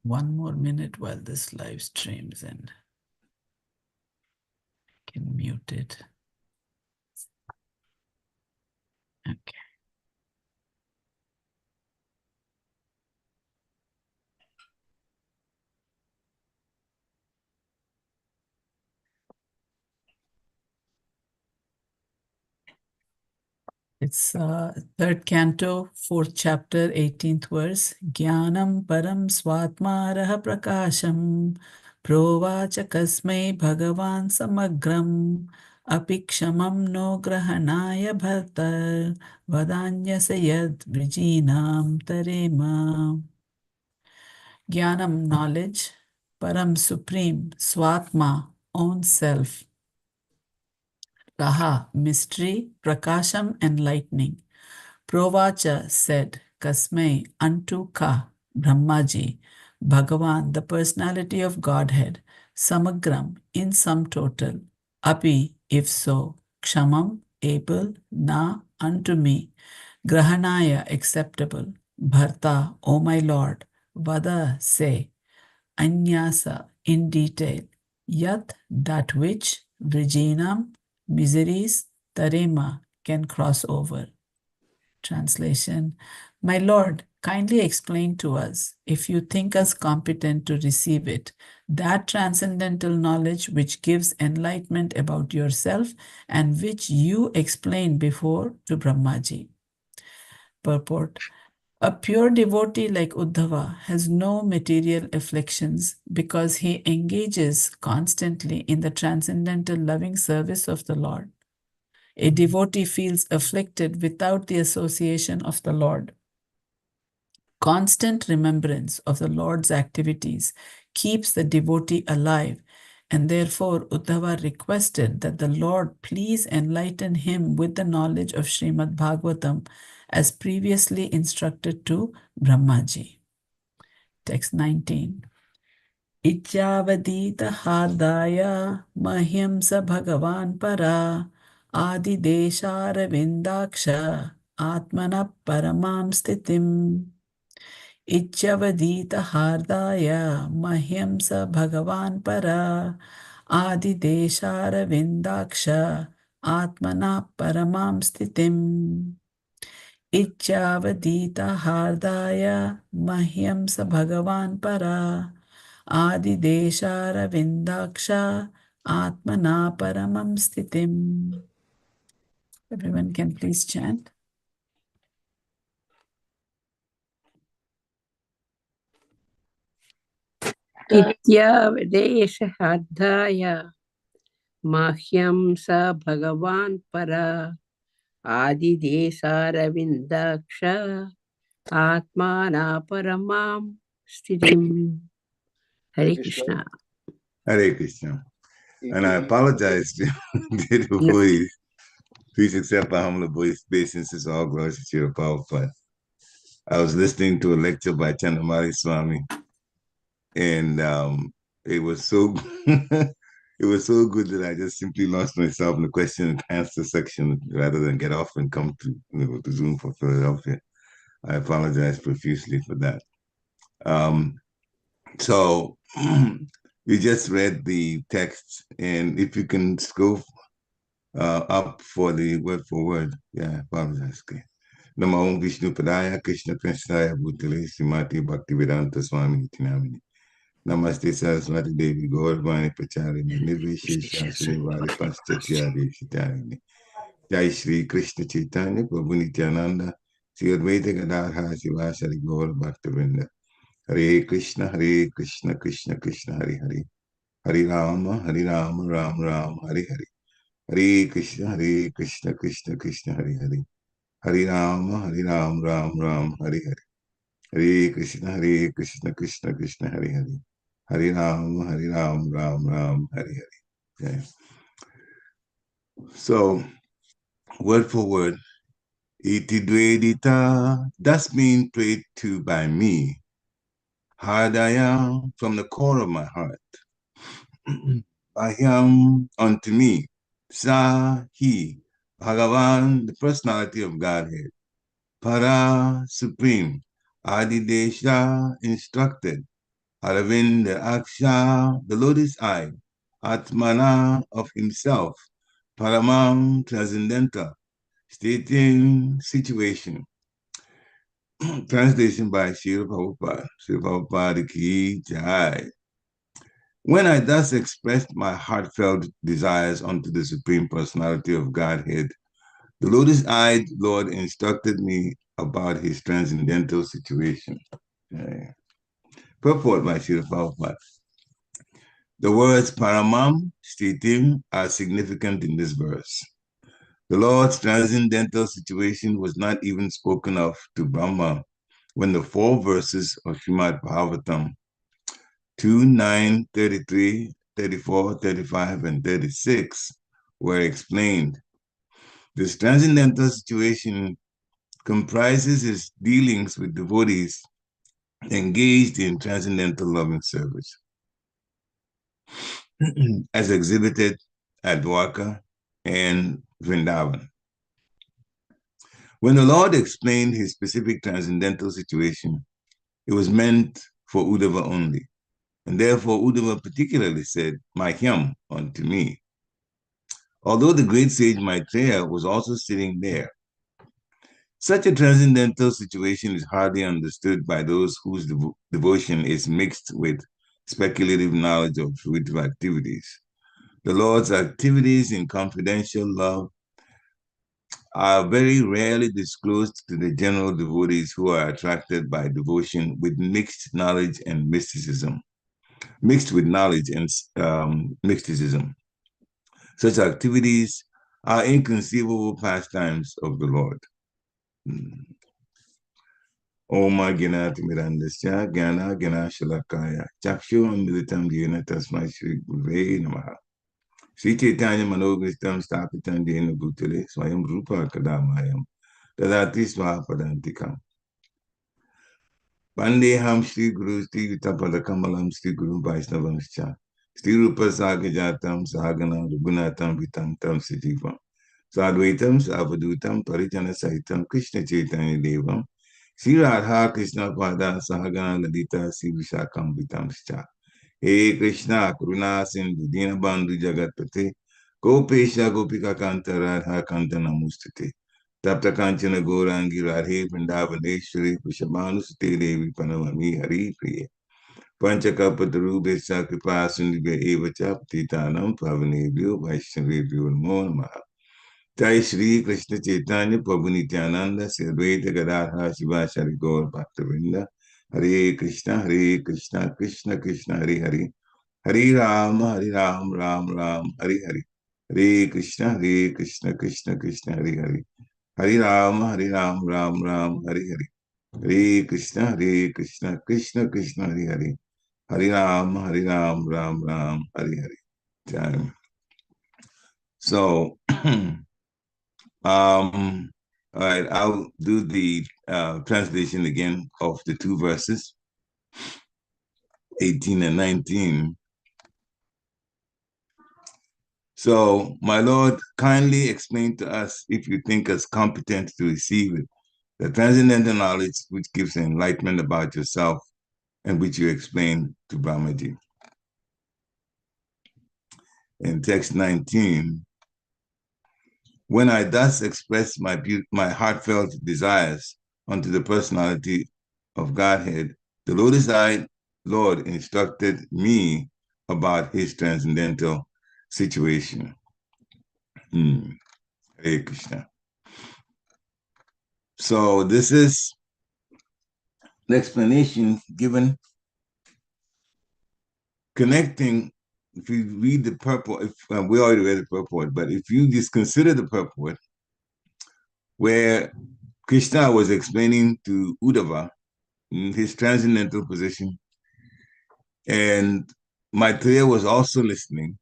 one more minute while this live streams and I can mute it. Okay. It's third canto, fourth chapter, 18th verse. Jnanam param swatmaraha prakasham provacha kasmai bhagavan samagram apikshamam no grahanaya bhartar vadanyasa yad vrijinam tarema. Jnanam, knowledge, param, supreme, swatma, own self, raha, mystery, prakasham, enlightening. Provacha said, Kasmai, unto Ka, Brahmaji, Bhagavan, the personality of Godhead, Samagram, in sum total, Api, if so, Kshamam, able, Na, unto me, Grahanaya, acceptable, Bharta, O my Lord, Vada, say, Anyasa, in detail, Yat, that which, Vrijinam, miseries, Tarema, can cross over. Translation. My Lord, kindly explain to us, if you think us competent to receive it, that transcendental knowledge which gives enlightenment about yourself and which you explained before to Brahmaji. Purport. A pure devotee like Uddhava has no material afflictions because he engages constantly in the transcendental loving service of the Lord. A devotee feels afflicted without the association of the Lord. Constant remembrance of the Lord's activities keeps the devotee alive, and therefore Uddhava requested that the Lord please enlighten him with the knowledge of Srimad Bhagavatam as previously instructed to Brahmaji. Text 19. Ichyavadita hardaya mahyam sa bhagavan para adidesharavindaksha atmana paramam stitim. Ichyavadita hardaya mahyam sa bhagavan para adidesharavindaksha atmana paramam stitim. Ichyavadita hardaya mahyam sa bhagavan para adidesharavindaksha atmana paramam stitim. Everyone can please chant. इत्यावदेशहार्धाय मह्यं स भगवान् परा आदिदेशारविन्दाक्ष आत्माना परमां स्थितिम्. Hare Krishna. Hare Krishna. And I apologize to the voice. Please accept my humble voice, since all glories to your Prabhupada. I was listening to a lecture by Chandamali Swami, and it was so it was so good that I just simply lost myself in the question and answer section rather than get off and come to to Zoom for Philadelphia. I apologize profusely for that. So we just read the text, and if you can go up for the word for word, yeah, I apologize. Okay. Namo Om Vishnu Padaya Krishna Prasthaya Bhutale Srimati Bhaktivedanta Swami Tinamini. Namaste Saraswati Devi Gauravani Pacharini Nirvishesha Srivari Paschatya Devshitarini. Jai Shri Krishna Chaitanya Prabhu Nityananda Sri Advaita Gadadhara Sivasari Gaur Bhaktivinoda. Hare Krishna Krishna Krishna Hare Hare. Hare Rama Rama Ram Hare Hare. Hare Krishna Krishna Krishna Hare Hare. Hare Rama Ram Ram Hare Hare. Hare Krishna Krishna Krishna Hare Hare. Hare Rama Ram Ram Hare Hare. Okay. So, word for word, Iti Dvedita, thus being prayed to by me, Hardaya, from the core of my heart, Bahyam, unto me, Sa, he, Bhagavan, the personality of Godhead, Para, supreme, Adidesha, instructed, Aravinda Aksha, the lotus eye, Atmana of himself, Paramam transcendental, stating situation. Translation by Srila Prabhupada. Srila Prabhupada Ki Jai. When I thus expressed my heartfelt desires unto the Supreme Personality of Godhead, the lotus-eyed Lord instructed me about his transcendental situation. Okay. Purport by Srila Prabhupada. The words Paramam, Stitim are significant in this verse. The Lord's transcendental situation was not even spoken of to Brahma when the 4 verses of Srimad Bhagavatam 2, 9, 33, 34, 35, and 36 were explained. This transcendental situation comprises his dealings with devotees engaged in transcendental loving service, as exhibited at Dwarka and Vrindavan. When the Lord explained his specific transcendental situation, it was meant for Uddhava only. And therefore, Uddhava particularly said, Mahyam, unto me. Although the great sage Maitreya was also sitting there. Such a transcendental situation is hardly understood by those whose devotion is mixed with speculative knowledge of fruitive activities. The Lord's activities in confidential love are very rarely disclosed to the general devotees who are attracted by devotion with mixed knowledge and mysticism, mixed with knowledge and mysticism. Such activities are inconceivable pastimes of the Lord. Om Gnati Mirandasya Gyana Gana Shalakaya Chakshu Amritam Jena Tasmai Shri Guruve Namaha. Sri Chaitanya Manogristam Stapitam Jena Bhutale Swayam Rupa Kadamayam Tadati Swapadantikam. Vandeham Shri Guru Sri Vitapada Kamalam Shri Guru Vaisnavamscha Shri Rupa Sagajatam Sagana Raghunatam Vitantam Sajivam Sadvaitam Savadutam Parijana Sahitam Krishna Chaitanya Devam Sri Radha Krishna Pada Sahagana Ladita Sri Vishakam Vitamscha He Krishna Karuna Sindhu Dinabandhu Jagatpate Gopesha Gopika Kanta Radha Kanta Namustate Tapta Kanchana Gorangi Radhe Vrindavaneshwari Vishamanusate Devi Panavami Hari Priya Panchakapataru Besha Kripa Sundhibe Eva Chaptitanam Pavanebhyo Vaishnavebhyo Namo Namaha Jai Shri Krishna Chaitanya Prabhu Nityananda Sri Advaita Gadadhara Shivasari Gaur Bhaktavinda Hare Krishna Krishna Krishna Hare Hare Hare Rama Ram Ram Hare Hare Hare Krishna Krishna Krishna Hare Hare Hare Rama Ram Ram Hare Hare Hare Krishna Krishna Krishna Hare Hare Hare Rama Ram Ram Hare Hare. So all right, I'll do the translation again of the 2 verses, 18 and 19. So, my Lord, kindly explain to us, if you think us competent to receive it, the transcendental knowledge which gives enlightenment about yourself and which you explain to Brahmaji. In text 19, when I thus express my heartfelt desires unto the personality of Godhead, the lotus-eyed Lord instructed me about his transcendental situation. Hare Krishna. So this is an explanation given connecting. If you read the purport, we already read the purport, but if you just consider the purport, where Krishna was explaining to Uddhava his transcendental position, and Maitreya was also listening.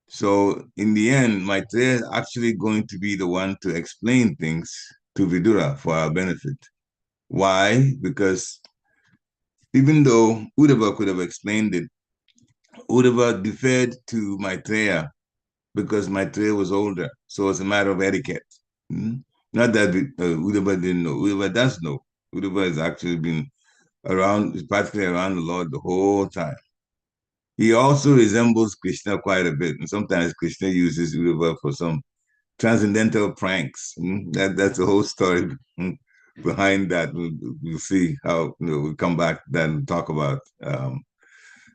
So in the end, Maitreya is actually going to be the one to explain things to Vidura for our benefit. Why? Because even though Uddhava could have explained it, Uddhava deferred to Maitreya because Maitreya was older. So it's a matter of etiquette. Not that Uddhava didn't know. Uddhava does know. Uddhava has actually been practically around the Lord the whole time. He also resembles Krishna quite a bit, and sometimes Krishna uses Uddhava for some transcendental pranks. That's the whole story behind that. We'll see how we'll come back then and talk about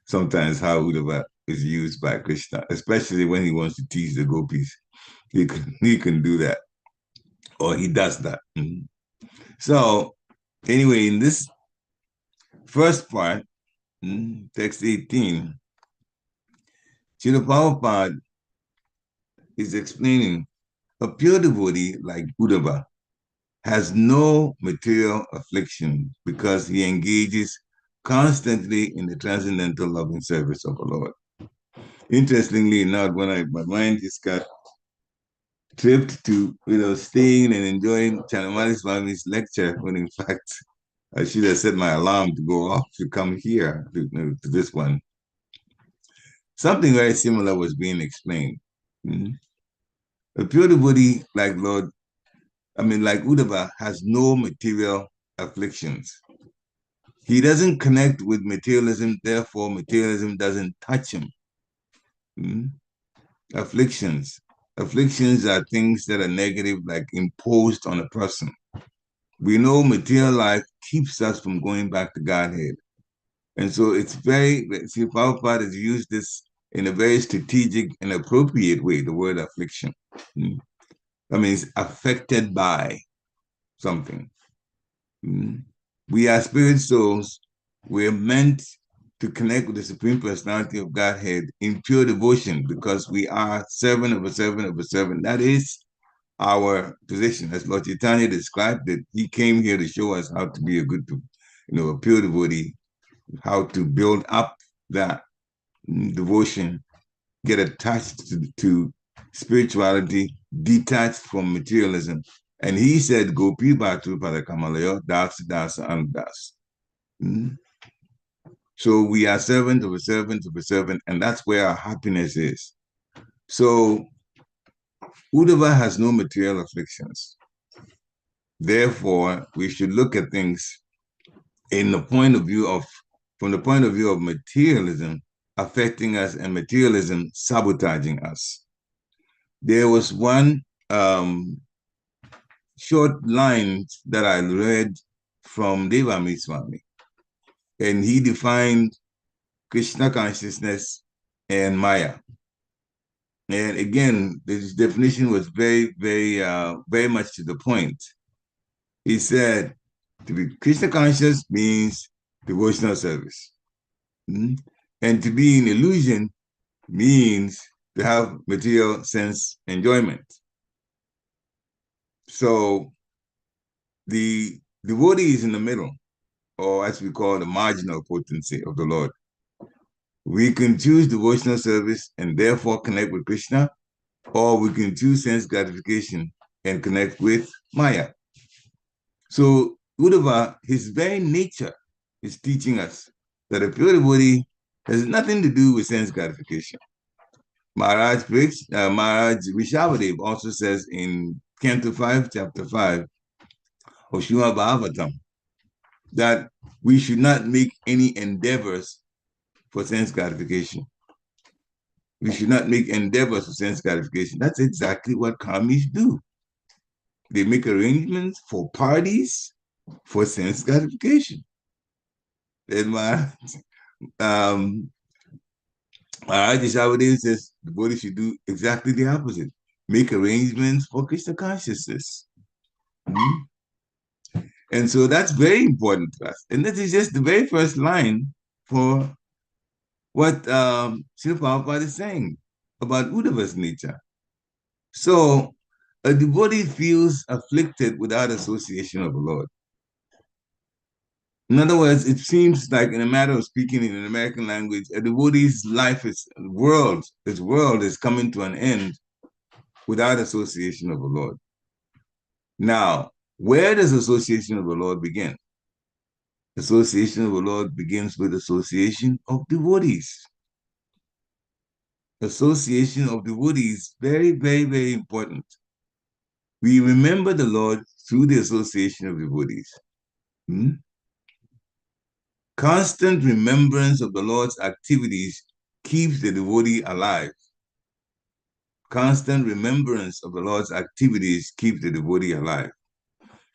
sometimes how Uddhava is used by Krishna, especially when he wants to tease the gopis. He can do that, or he does that. So anyway, in this first part, text 18, Srila Prabhupada is explaining a pure devotee like Uddhava has no material affliction because he engages constantly in the transcendental loving service of the Lord. Interestingly enough, my mind just got tripped to staying and enjoying Chanamali Swami's lecture, when in fact I should have set my alarm to go off to come here to this one. Something very similar was being explained. A pure devotee like Uddhava has no material afflictions. He doesn't connect with materialism, therefore materialism doesn't touch him. Afflictions are things that are negative, like imposed on a person. We know material life keeps us from going back to Godhead. And so Prabhupada has used this in a very strategic and appropriate way, the word affliction. That means affected by something. We are spirit souls. We're meant to connect with the Supreme Personality of Godhead in pure devotion because we are 7 of a 7 of a 7. That is our position. As Lord Chaitanya described it, he came here to show us how to be a good, a pure devotee, how to build up that devotion, get attached to spirituality, detached from materialism. And he said, Gopi Bhatu Padakamalayo, Das Das Andas. So we are servants of a servant of a servant, and that's where our happiness is. So Uddhava has no material afflictions. Therefore, we should look at things from the point of view of materialism affecting us and materialism sabotaging us. There was one short line that I read from Devami Swami, and he defined Krishna consciousness and Maya. And again, this definition was very, very, very much to the point. He said, to be Krishna conscious means devotional service. And to be in illusion means to have material sense enjoyment. So the devotee is in the middle, or as we call the marginal potency of the Lord. We can choose devotional service and therefore connect with Krishna, or we can choose sense gratification and connect with Maya. So Uddhava, his very nature, is teaching us that a pure devotee has nothing to do with sense gratification. Maharaj Rishabhadev also says in Canto 5, Chapter 5, of Srimad Bhagavatam, that we should not make any endeavors for sense gratification. We should not make endeavors for sense gratification. That's exactly what karmis do. They make arrangements for parties for sense gratification. And Maharaj Rishabhadev says the body should do exactly the opposite. Make arrangements for Krishna consciousness. And so that's very important to us. And this is just the very first line for what Srila Prabhupada is saying about Uddhava's nature. So a devotee feels afflicted without association of the Lord. In other words, it seems like, in a matter of speaking in an American language, a devotee's life his world is coming to an end without association of the Lord. Now, where does association of the Lord begin? Association of the Lord begins with association of devotees. Association of devotees, very, very, very important. We remember the Lord through the association of devotees. Constant remembrance of the Lord's activities keeps the devotee alive. Constant remembrance of the Lord's activities keeps the devotee alive.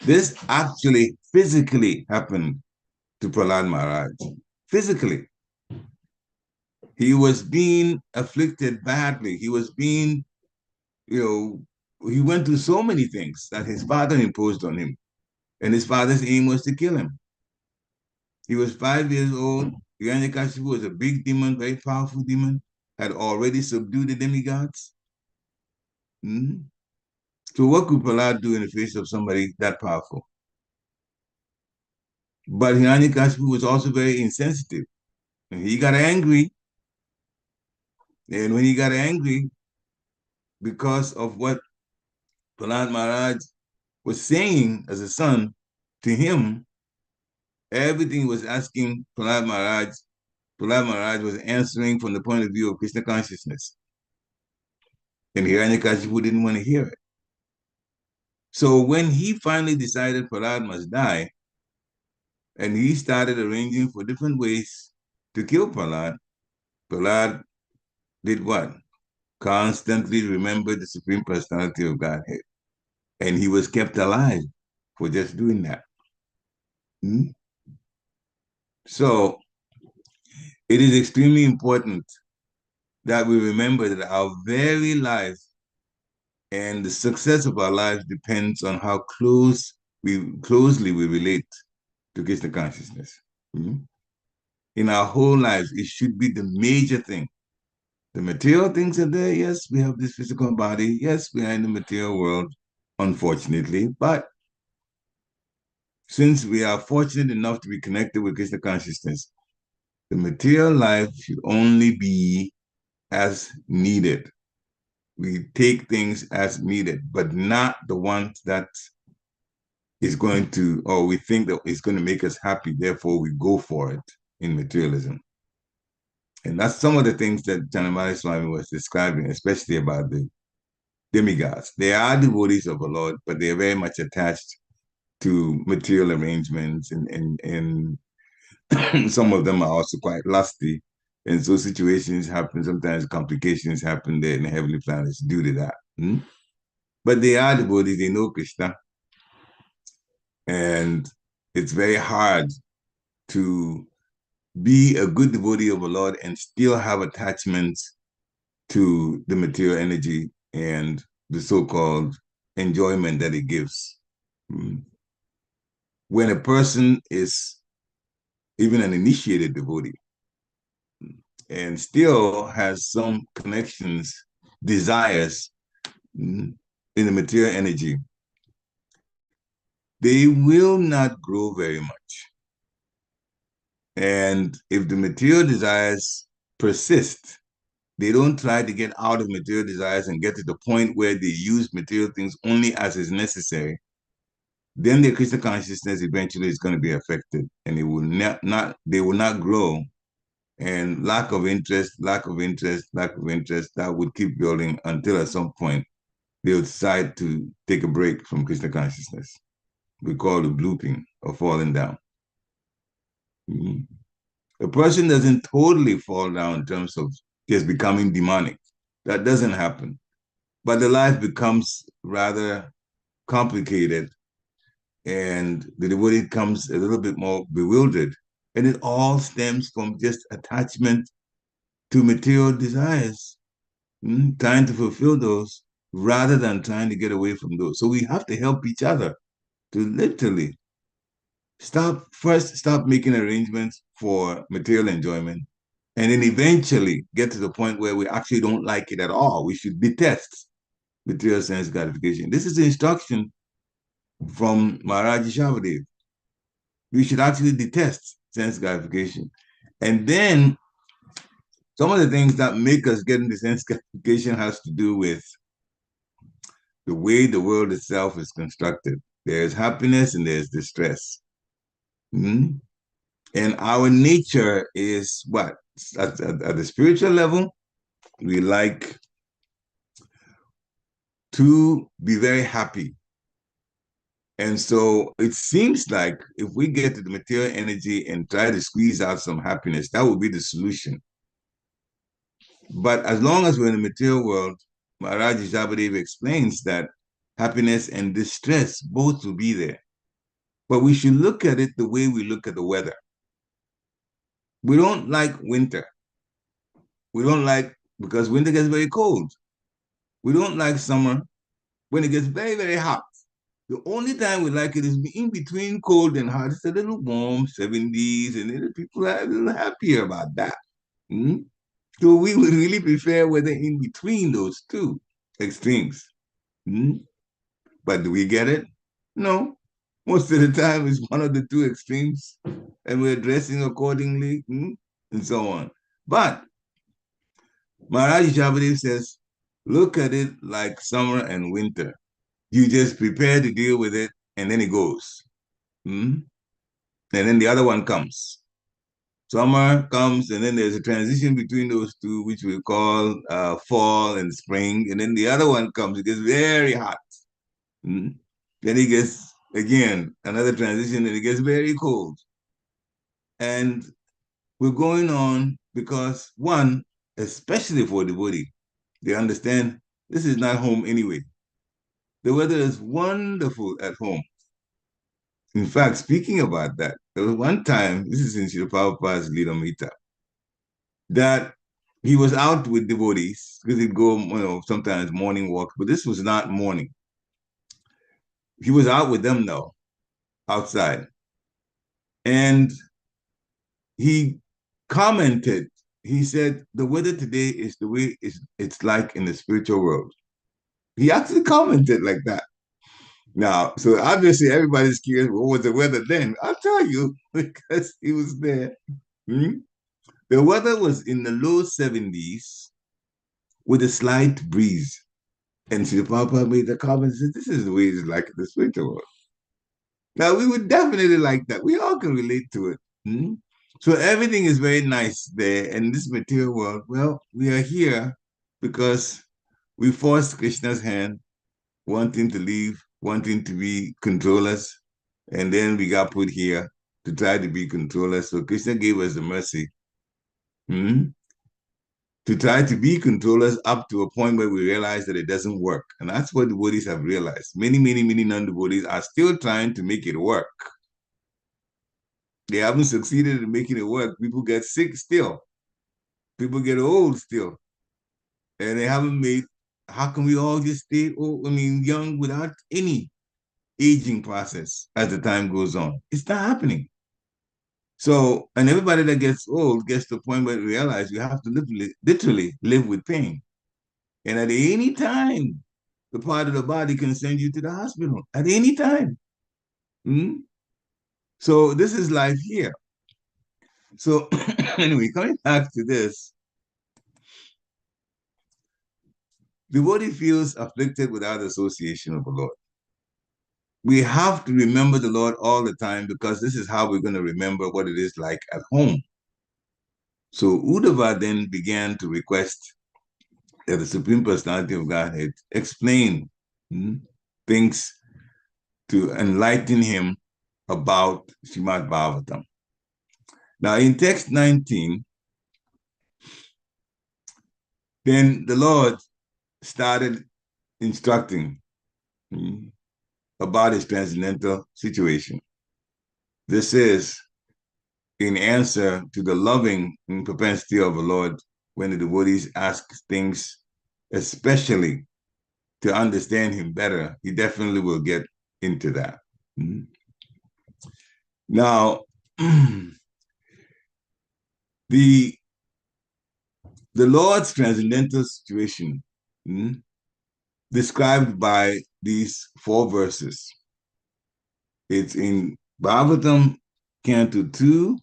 This actually physically happened to Prahlad Maharaj. Physically. He was being afflicted badly. He was being, he went through so many things that his father imposed on him. And his father's aim was to kill him. He was 5 years old. Hiranyakashipu was a big demon, very powerful demon, had already subdued the demigods. So what could Prahlad do in the face of somebody that powerful? But Hiranyakashipu was also very insensitive. And he got angry. And when he got angry, because of what Prahlad Maharaj was saying as a son to him, everything he was asking Prahlad Maharaj was answering from the point of view of Krishna consciousness. And Hiranyakashipu didn't want to hear it. So when he finally decided Prahlad must die, and he started arranging for different ways to kill Prahlad, Prahlad did what? Constantly remembered the Supreme Personality of Godhead. And he was kept alive for just doing that. So it is extremely important that we remember that our very life and the success of our lives depends on how closely we relate to Krishna consciousness. In our whole lives, it should be the major thing. The material things are there. Yes, we have this physical body. Yes, we are in the material world, unfortunately. But since we are fortunate enough to be connected with Krishna consciousness, the material life should only be as needed. We take things as needed, but not the ones that is going to, or we think that it's going to make us happy. Therefore, we go for it in materialism. And that's some of the things that Janamali Swami was describing, especially about the demigods. They are devotees of the Lord, but they are very much attached to material arrangements, and some of them are also quite lusty. And so situations happen, sometimes complications happen there in the heavenly planets due to that. But they are devotees, they know Krishna. And it's very hard to be a good devotee of the Lord and still have attachments to the material energy and the so-called enjoyment that it gives. When a person is even an initiated devotee and still has some connections, desires in the material energy, they will not grow very much. And if the material desires persist, they don't try to get out of material desires and get to the point where they use material things only as is necessary, then their Krishna consciousness eventually is going to be affected, and it will they will not grow. And lack of interest, that would keep building until at some point they'll decide to take a break from Krishna consciousness. We call it blooping or falling down. A person doesn't totally fall down in terms of just becoming demonic. That doesn't happen. But the life becomes rather complicated, and the devotee becomes a little bit more bewildered. And it all stems from just attachment to material desires, trying to fulfill those rather than trying to get away from those. So we have to help each other to literally stop making arrangements for material enjoyment, and then eventually get to the point where we actually don't like it at all. We should detest material sense gratification. This is the instruction from Maharaji Shabbadev. We should actually detest sense gratification. And then some of the things that make us get into sense gratification has to do with the way the world itself is constructed. There's happiness and there's distress. And our nature is what? At the spiritual level, we like to be very happy. And so it seems like if we get to the material energy and try to squeeze out some happiness, that would be the solution. But as long as we're in the material world, Maharaj Jabadeva explains that happiness and distress both will be there. But we should look at it the way we look at the weather. We don't like winter. We don't like, because winter gets very cold. We don't like summer when it gets very, very hot. The only time we like it is in between cold and hot. It's a little warm, 70s, and people are a little happier about that. Mm? So we would really prefer weather in between those two extremes. Mm? But do we get it? No. Most of the time, it's one of the two extremes, and we're dressing accordingly, and so on. But Maharaj Jabadeva says, look at it like summer and winter. You just prepare to deal with it, and then it goes. And then the other one comes. Summer comes, and then there's a transition between those two, which we call fall and spring. And then the other one comes. It gets very hot. Then it gets, again, another transition, and it gets very cold. And we're going on because, one, especially for the body, they understand this is not home anyway. The weather is wonderful at home. In fact, speaking about that, there was one time, this is in Srila Prabhupada's Lilamrita, that he was out with devotees because he'd go, sometimes morning walks, but this was not morning. He was out with them though, outside. And he commented, he said, the weather today is the way it's like in the spiritual world. He actually commented like that. Now, so obviously everybody's curious, what was the weather then? I'll tell you, because he was there. The weather was in the low 70s with a slight breeze. And Srila Prabhupada made the comment and said, this is the way it's like in the spiritual world. Now, we would definitely like that. We all can relate to it. So everything is very nice there. And this material world, well, we are here because we forced Krishna's hand, wanting to leave, wanting to be controllers. And then we got put here to try to be controllers. So Krishna gave us the mercy to try to be controllers up to a point where we realize that it doesn't work. And that's what devotees have realized. Many, many, many non-devotees are still trying to make it work. They haven't succeeded in making it work. People get sick still. People get old still. And they haven't made, how can we all just stay young without any aging process as the time goes on? It's not happening. So, and everybody that gets old gets to the point where they realize you have to literally live with pain. And at any time, the part of the body can send you to the hospital at any time. So this is life here. So anyway, coming back to this, the body feels afflicted without association of the Lord. We have to remember the Lord all the time because this is how we're going to remember what it is like at home. So Uddhava then began to request that the Supreme Personality of Godhead explain things to enlighten him about Srimad Bhagavatam. Now in text 19, then the Lord started instructing about his transcendental situation. This is in answer to the loving propensity of the Lord when the devotees ask things, especially to understand him better. He definitely will get into that. Now, the Lord's transcendental situation described by these 4 verses. It's in Bhagavatam, Canto 2,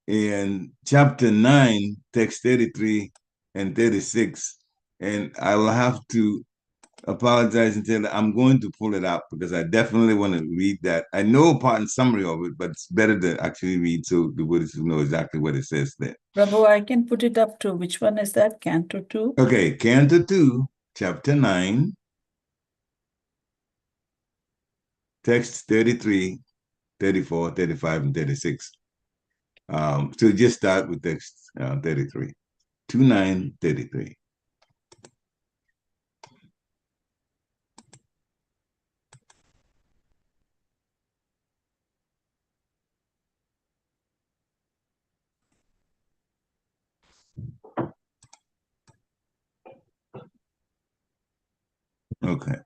and chapter 9, text 33 and 36. And I will have to apologize and tell you I'm going to pull it out because I definitely want to read that. I know a part and summary of it, but it's better to actually read so the Buddhists know exactly what it says there. Prabhu, I can put it up too. Which one is that? Canto 2? Okay, Canto 2, chapter 9, text 33, 34, 35, and 36. So just start with text 33. 2933. Okay.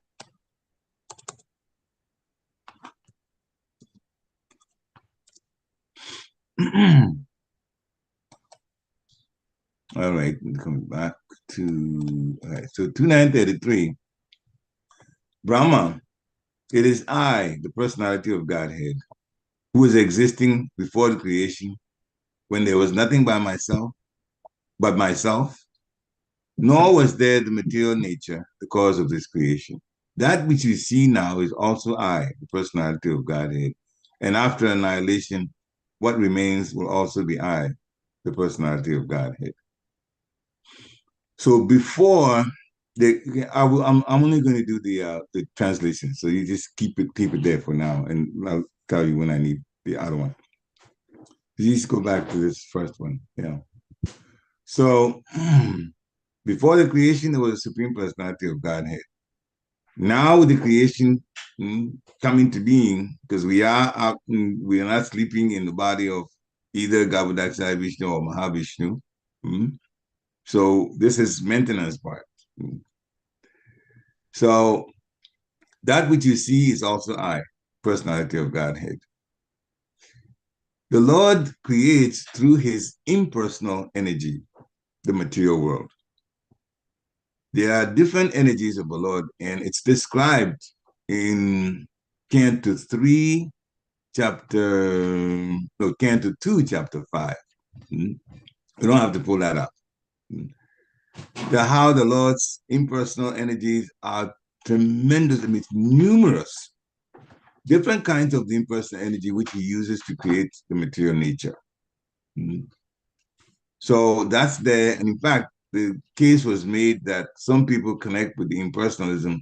All right, coming back to, all right, so 2933. Brahma, it is I, the personality of Godhead, who is existing before the creation when there was nothing but myself, nor was there the material nature, the cause of this creation. That which you see now is also I, the personality of Godhead. And after annihilation, what remains will also be I, the personality of Godhead. So before I'm only going to do the translation. So you just keep it there for now, and I'll tell you when I need the other one. You just go back to this first one. Yeah. So before the creation, there was a supreme personality of Godhead. Now with the creation coming to being, because we are not sleeping in the body of either Garbhodakshay Vishnu or Mahavishnu. So this is maintenance part. So that which you see is also I, personality of Godhead. The Lord creates through his impersonal energy, the material world. There are different energies of the Lord, and it's described in Canto 3, Canto 2, chapter 5. You don't have to pull that up. How the Lord's impersonal energies are tremendous, I mean, it's numerous. Different kinds of the impersonal energy which he uses to create the material nature. So that's there. And in fact, the case was made that some people connect with the impersonalism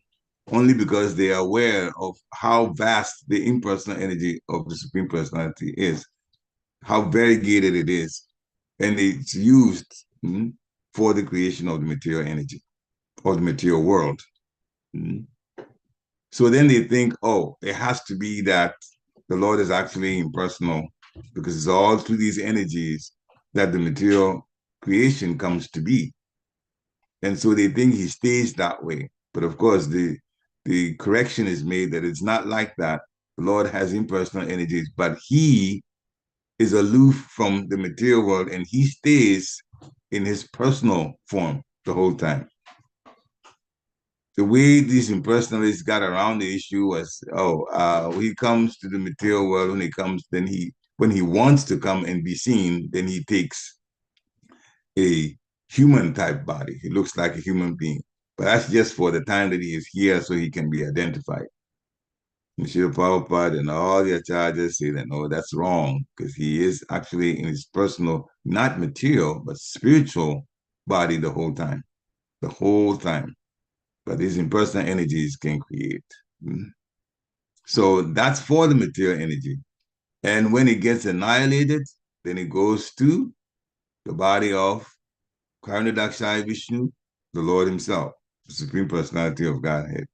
only because they are aware of how vast the impersonal energy of the Supreme Personality is, how variegated it is, and it's used for the creation of the material energy or the material world. So then they think, oh, it has to be that the Lord is actually impersonal because it's all through these energies that the material creation comes to be. And so they think he stays that way. But of course, the correction is made that it's not like that. The Lord has impersonal energies, but he is aloof from the material world and he stays in his personal form the whole time. The way these impersonalists got around the issue was, he comes to the material world when he wants to come and be seen, then he takes a human type body. He looks like a human being, but that's just for the time that he is here so he can be identified. And Srila Prabhupada and all the acharyas say that, no, that's wrong, because he is actually in his personal, not material, but spiritual body the whole time. But these impersonal energies can create. So that's for the material energy. And when it gets annihilated, then it goes to the body of Karnadakshay Vishnu, the Lord himself, the Supreme Personality of Godhead.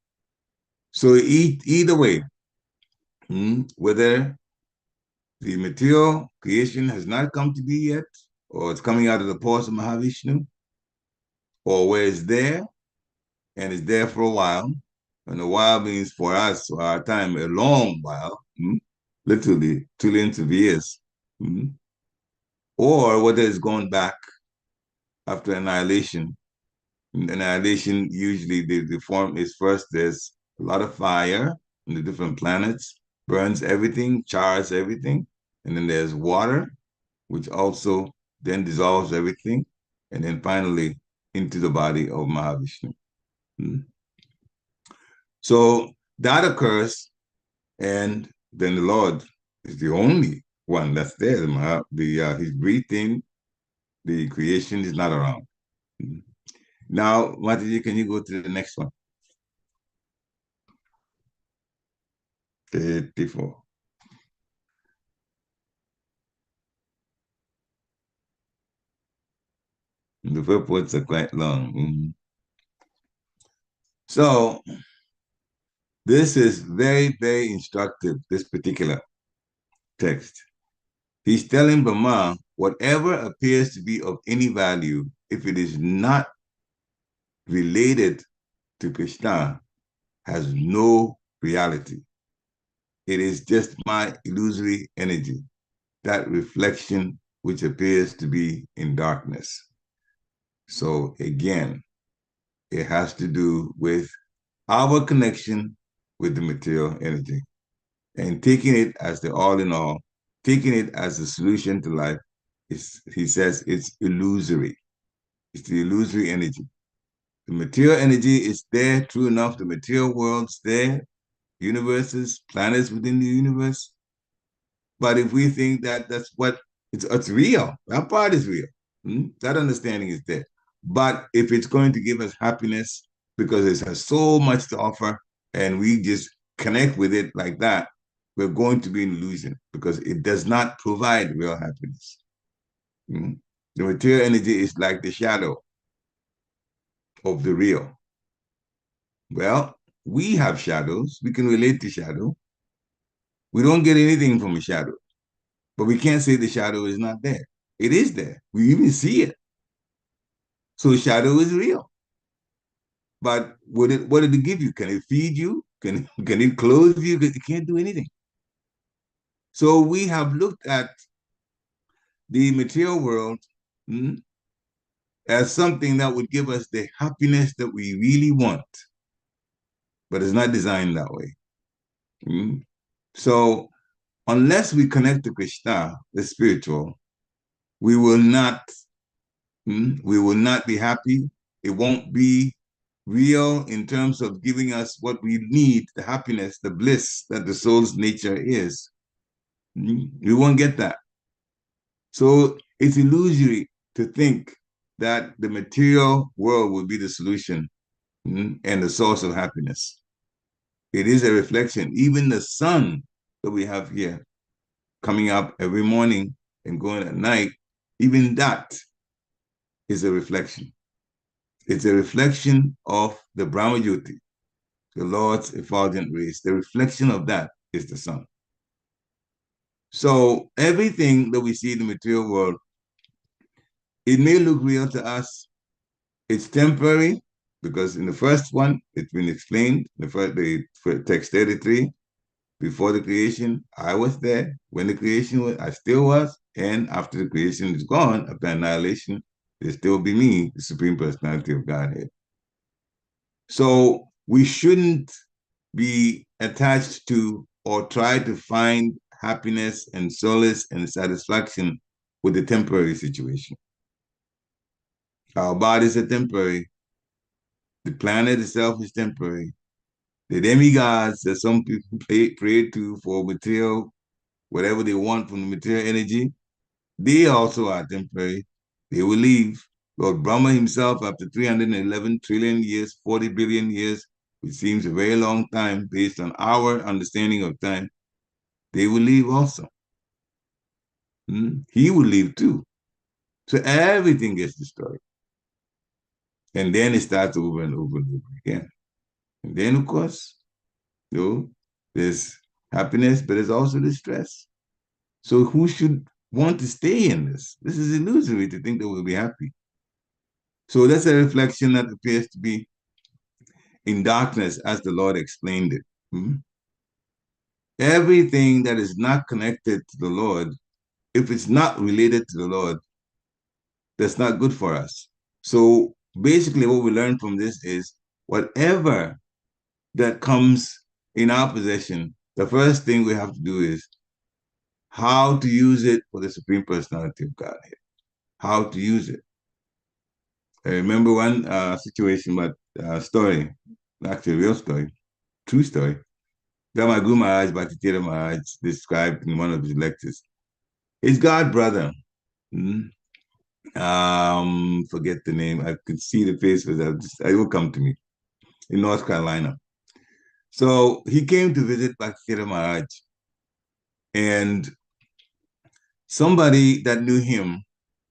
So either way, whether the material creation has not come to be yet, or it's coming out of the pores of Mahavishnu, or where it's there, and it's there for a while, and a while means for us, for our time, a long while, literally trillions of years, or whether it's gone back after annihilation. Annihilation, usually the form is first there's a lot of fire on the different planets, burns everything, chars everything, and then there's water, which also then dissolves everything, and then finally into the body of Mahavishnu. So that occurs, and then the Lord is the only one that's there. He's breathing, the creation is not around. Now, Mataji, can you go to the next one? 34. The purports are quite long. So this is very, very instructive, this particular text. He's telling Brahma, whatever appears to be of any value, if it is not related to Krishna, has no reality. It is just my illusory energy, that reflection which appears to be in darkness. So again, it has to do with our connection with the material energy and taking it as the all in all, taking it as the solution to life. He says it's illusory. It's the illusory energy. The material energy is there, true enough. The material world's there, universes, planets within the universe. But if we think that that's what it's real, that part is real. That understanding is there. But if it's going to give us happiness because it has so much to offer and we just connect with it like that, we're going to be an illusion because it does not provide real happiness. The material energy is like the shadow of the real. Well, we have shadows. We can relate to shadow. We don't get anything from a shadow, but we can't say the shadow is not there. It is there. We even see it. So shadow is real. But what did it give you? Can it feed you? Can it clothe you? It can't do anything. So we have looked at the material world as something that would give us the happiness that we really want, but it's not designed that way. So unless we connect to Krishna, the spiritual, we will not be happy. It won't be real in terms of giving us what we need, the happiness, the bliss that the soul's nature is. We won't get that. So it's illusory to think that the material world will be the solution and the source of happiness. It is a reflection. Even the sun that we have here coming up every morning and going at night, even that is a reflection. It's a reflection of the Brahmajyoti, the Lord's effulgent rays. The reflection of that is the sun. So everything that we see in the material world, it may look real to us. It's temporary because in the first one, it's been explained, the text 33, before the creation, I was there. When the creation was, I still was. And after the creation is gone, after annihilation, there still be me, the Supreme Personality of Godhead. So we shouldn't be attached to or try to find happiness and solace and satisfaction with the temporary situation. Our bodies are temporary. The planet itself is temporary. The demigods that some people pray to for material, whatever they want from the material energy, they also are temporary. They will leave. Lord Brahma himself, after 311 trillion years, 40 billion years, which seems a very long time based on our understanding of time, they will leave also. He will leave too. So everything gets destroyed. And then it starts over and over and over again. And then, of course, there's happiness, but there's also distress. So who should want to stay in this? This is illusory to think that we'll be happy. So that's a reflection that appears to be in darkness as the Lord explained it. Everything that is not connected to the Lord, if it's not related to the Lord, that's not good for us. So basically what we learn from this is whatever that comes in our possession, the first thing we have to do is how to use it for the Supreme Personality of Godhead. How to use it. I remember one situation, but story, actually a real story, true story, that my Guru Maharaj, Bhattacharya Maharaj, described in one of his lectures. His god brother, forget the name, I could see the face, but it will come to me, in North Carolina. So he came to visit Bhaktisiddhanta Maharaj, and somebody that knew him,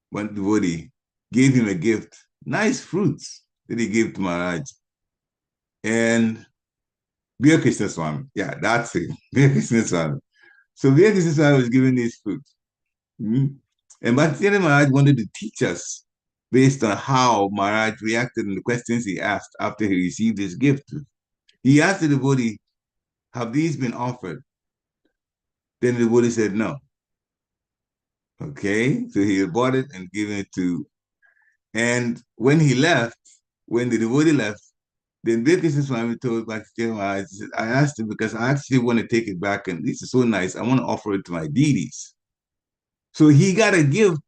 one devotee, gave him a gift, nice fruits that he gave to Maharaj. And Veer Krishna Swami, yeah, that's it, Veer Krishna Swami. So Veer Krishna Swami was giving these fruits. Mm-hmm. And Bhaktisiddhanta Maharaj wanted to teach us based on how Maharaj reacted and the questions he asked after he received his gift. He asked the devotee, have these been offered? Then the devotee said no. Okay, so he had bought it and given it to, and when he left, when the devotee left, then Krishna Swami told Bhaktisiddhanta Maharaj, I asked him because I actually want to take it back and this is so nice. I want to offer it to my deities. So he got a gift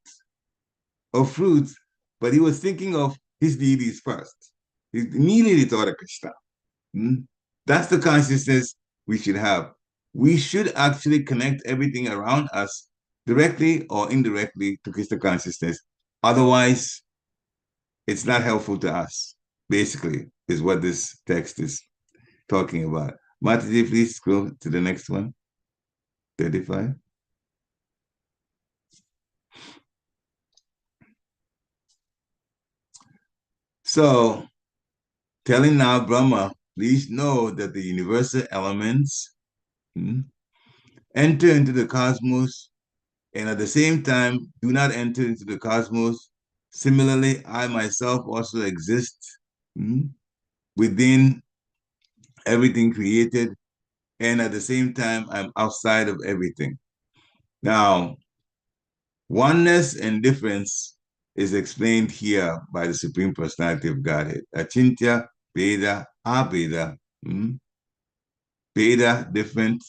of fruits, but he was thinking of his deities first. He immediately thought of Krishna. That's the consciousness we should have. We should actually connect everything around us directly or indirectly to Krishna consciousness. Otherwise, it's not helpful to us, basically, is what this text is talking about. Mataji, please go to the next one. 35. So, telling now Brahma, please know that the universal elements enter into the cosmos and at the same time do not enter into the cosmos. Similarly, I myself also exist within everything created, and at the same time, I'm outside of everything. Now, oneness and difference is explained here by the Supreme Personality of Godhead. Achintya, Veda, Abeda. Veda, different.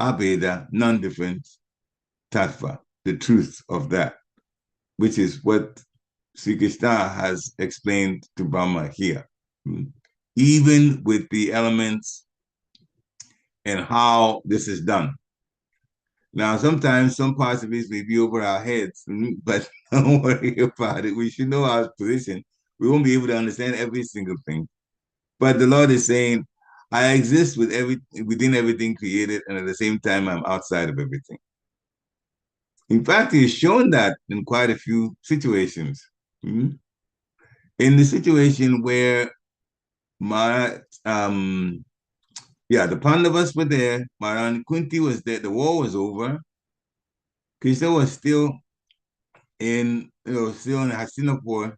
Abeda, non-different. Tattva, the truth of that, which is what Sri Krishna has explained to Brahma here. Even with the elements and how this is done. Now, sometimes some parts of this may be over our heads, but don't worry about it. We should know our position. We won't be able to understand every single thing. But the Lord is saying, I exist within everything created, and at the same time, I'm outside of everything. In fact, He has shown that in quite a few situations. In the situation where the Pandavas were there, Maharani Kunti was there, the war was over. Krishna was still in Hastinapur.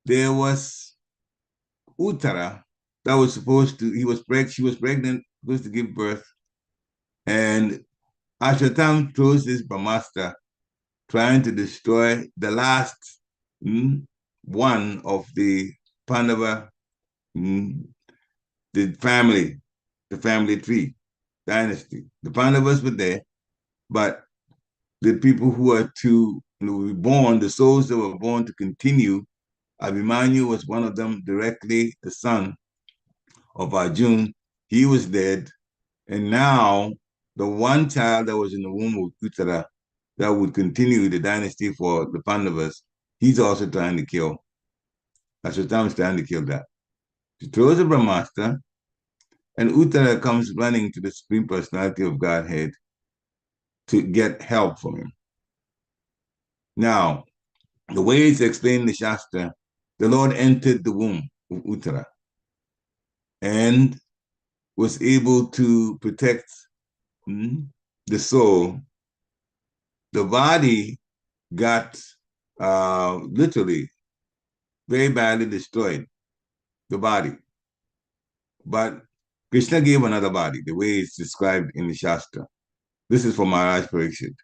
There was Uttara that was she was pregnant, supposed to give birth. And Ashwatam throws this Brahmastra trying to destroy the last one of the Pandava, the family tree, dynasty. The Pandavas were there, but the people who are to be born, the souls that were born to continue, Abhimanyu was one of them directly, the son of Arjun. He was dead. And now the one child that was in the womb of Uttara that would continue the dynasty for the Pandavas, he's also trying to kill. Ashwatam is trying to kill that. He throws a Brahmastra, and Uttara comes running to the Supreme Personality of Godhead to get help from him. Now, the way it's explained in the Shastra, the Lord entered the womb of Uttara and was able to protect the soul. The body got literally very badly destroyed, the body. But Krishna gave another body, the way it's described in the Shastra. This is for Maharaj Pariksit.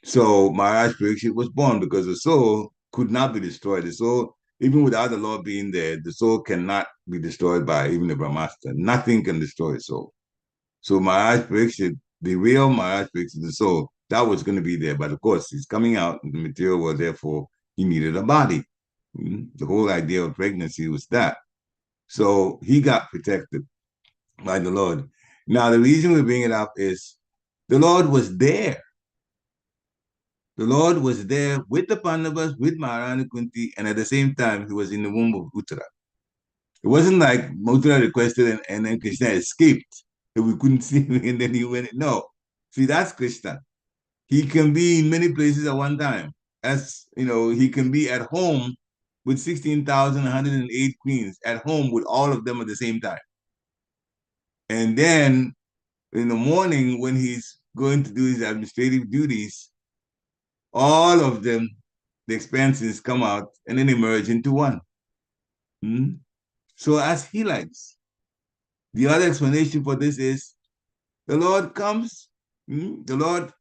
So Maharaj Pariksit was born because the soul could not be destroyed. The soul, even without the Lord being there, the soul cannot be destroyed by even the Brahmastra. Nothing can destroy the soul. So Maharaj Pariksit, the real Maharaj Pariksit, the soul, that was going to be there. But of course, he's coming out in the material world, therefore he needed a body. The whole idea of pregnancy was that. So he got protected by the Lord. Now, the reason we bring it up is the Lord was there. The Lord was there with the Pandavas, with Maharani Kunti, and at the same time, he was in the womb of Uttara. It wasn't like Mathura requested and then Krishna escaped. And we couldn't see him and then he went. No. See, that's Krishna. He can be in many places at one time. As you know, he can be at home with 16,108 queens, at home with all of them at the same time. And then in the morning, when he's going to do his administrative duties, all of them, the expenses come out and then they merge into one. So as he likes. The other explanation for this is the Lord comes, the Lord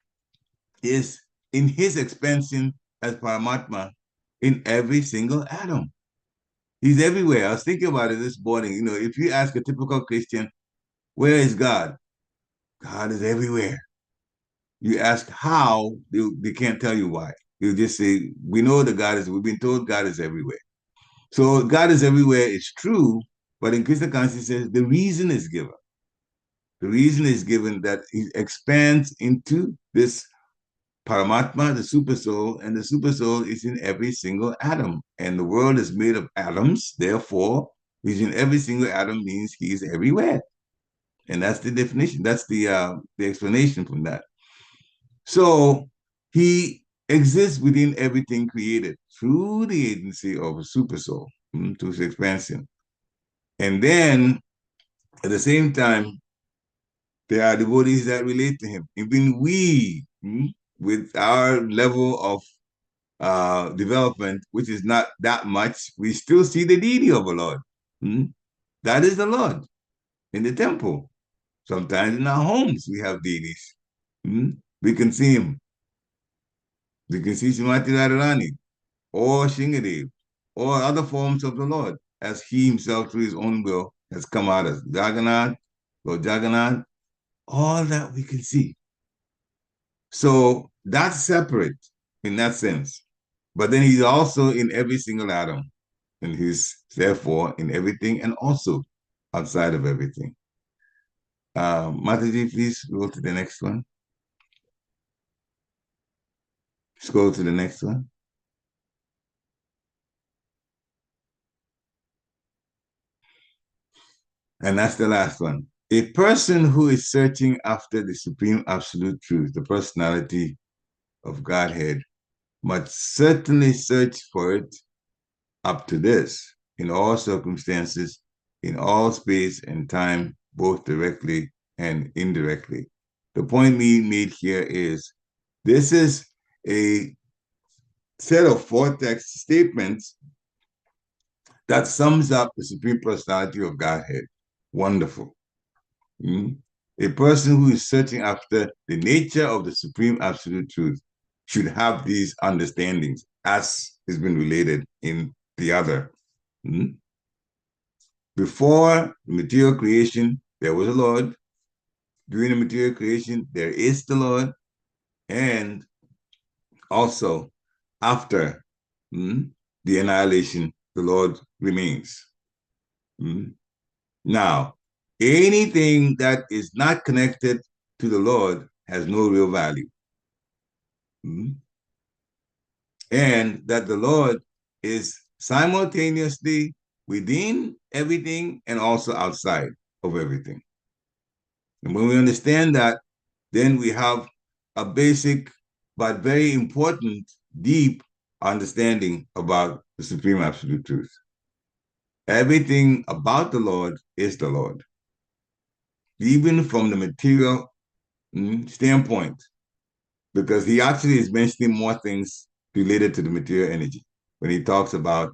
is in his expansion as Paramatma in every single atom. He's everywhere. I was thinking about it this morning. You know, if you ask a typical Christian, where is God? God is everywhere. You ask how, they can't tell you why. They'll just say, we know that God is, we've been told God is everywhere. So God is everywhere, it's true, but in Krishna consciousness, the reason is given. The reason is given that he expands into this Paramatma, the super soul, and the super soul is in every single atom. And the world is made of atoms, therefore, he's in every single atom means he's everywhere. And that's the definition. That's the explanation from that. So he exists within everything created through the agency of a super soul, through his expansion. And then at the same time, there are devotees that relate to him. Even we, with our level of development, which is not that much, we still see the deity of the Lord. That is the Lord in the temple. Sometimes in our homes, we have deities. We can see him. We can see Srimati Radharani or Shingadev or other forms of the Lord as he himself, through his own will, has come out as Jagannath, Lord Jagannath, all that we can see. So that's separate in that sense. But then he's also in every single atom. And he's therefore in everything and also outside of everything. Mataji, please go to the next one. Let's go to the next one. And that's the last one. A person who is searching after the supreme absolute truth, the personality of Godhead, must certainly search for it up to this, in all circumstances, in all space and time, both directly and indirectly. The point being made here is this is a set of four text statements that sums up the supreme personality of Godhead. Wonderful. A person who is searching after the nature of the supreme absolute truth should have these understandings as has been related in the other. Before the material creation, there was a Lord. During the material creation, there is the Lord. And also, after the annihilation, the Lord remains. Now, anything that is not connected to the Lord has no real value. And that the Lord is simultaneously within everything and also outside of everything. And when we understand that, then we have a basic but very important, deep understanding about the supreme absolute truth. Everything about the Lord is the Lord. Even from the material standpoint, because he actually is mentioning more things related to the material energy. When he talks about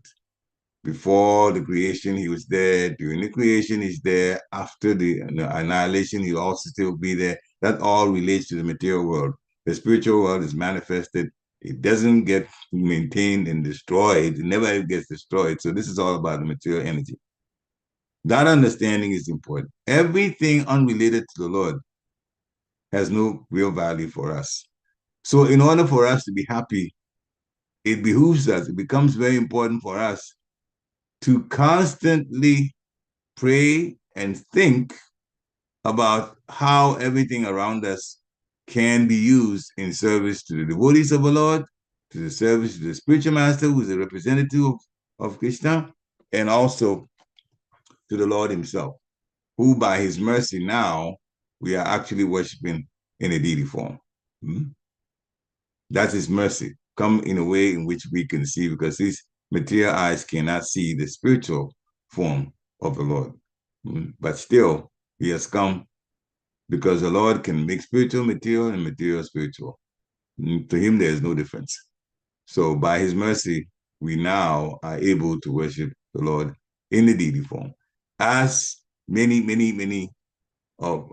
before the creation, he was there. During the creation, he's there. After the annihilation, he'll also still be there. That all relates to the material world. The spiritual world is manifested. It doesn't get maintained and destroyed. It never gets destroyed. So this is all about the material energy. That understanding is important. Everything unrelated to the Lord has no real value for us. So in order for us to be happy, it behooves us, it becomes very important for us to constantly pray and think about how everything around us can be used in service to the devotees of the Lord, to the service to the spiritual master, who is a representative of Krishna, and also to the Lord himself, who by his mercy now we are actually worshiping in a deity form. That's his mercy, come in a way in which we can see, because these material eyes cannot see the spiritual form of the Lord. But still, he has come because the Lord can make spiritual material and material spiritual. To him, there is no difference. So by his mercy, we now are able to worship the Lord in the deity form, as many, many, many of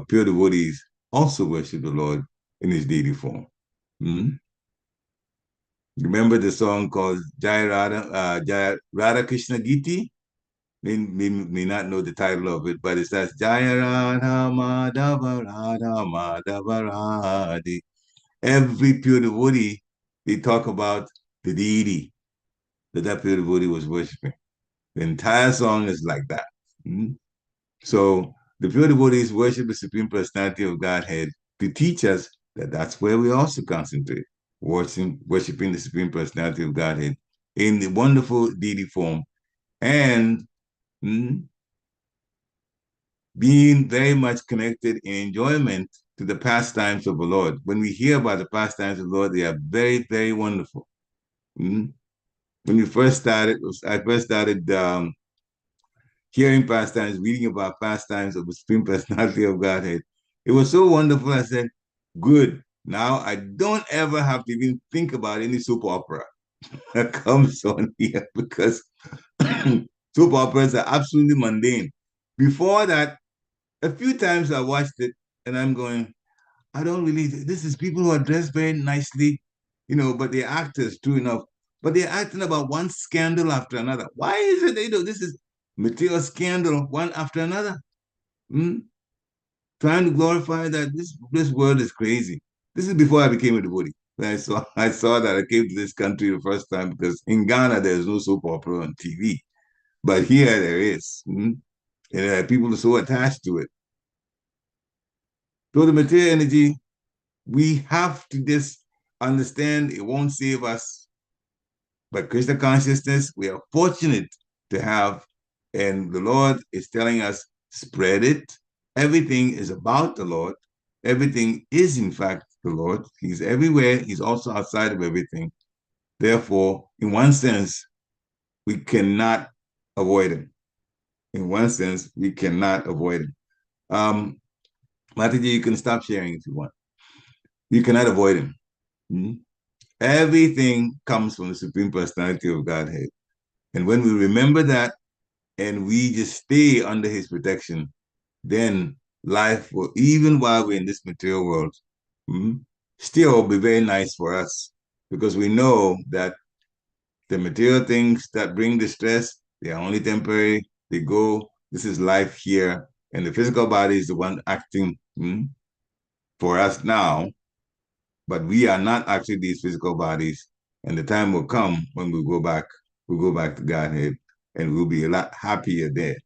pure devotees also worship the Lord in his deity form. Remember the song called Jai Radha Krishna Giti? May not know the title of it, but it says Jaya Radha Madhava Radha Madhava Radhi. Every pure devotee, they talk about the deity that pure devotee was worshiping. The entire song is like that. So the pure devotees worship the Supreme Personality of Godhead to teach us that that's where we also concentrate, worshiping the Supreme Personality of Godhead in the wonderful deity form, and being very much connected in enjoyment to the pastimes of the Lord. When we hear about the pastimes of the Lord, they are very, very wonderful. When I first started hearing pastimes, reading about pastimes of the Supreme Personality of Godhead. It was so wonderful. I said, good. Now I don't ever have to even think about any soap opera that comes on here, because soap operas are absolutely mundane. Before that, a few times I watched it and I'm going, I don't really, this is people who are dressed very nicely, but they're actors, true enough. But they're acting about one scandal after another. Why is it this is material scandal one after another? Trying to glorify that this world is crazy. This is before I became a devotee. I saw that I came to this country the first time, because in Ghana there's no soap opera on TV, but here there is, and people are so attached to it. So the material energy, we have to just understand it won't save us. But Krishna consciousness, we are fortunate to have, and the Lord is telling us, spread it. Everything is about the Lord. Everything is, in fact, the Lord. He's everywhere. He's also outside of everything. Therefore, in one sense, we cannot avoid him. In one sense, we cannot avoid him. Mataji, you can stop sharing if you want. You cannot avoid him. Everything comes from the Supreme Personality of Godhead. And when we remember that and we just stay under his protection, then life will, even while we're in this material world, still be very nice for us, because we know that the material things that bring distress, they are only temporary. They go. This is life here. And the physical body is the one acting for us now. But we are not actually these physical bodies. And the time will come when we'll go back to Godhead, and we'll be a lot happier there,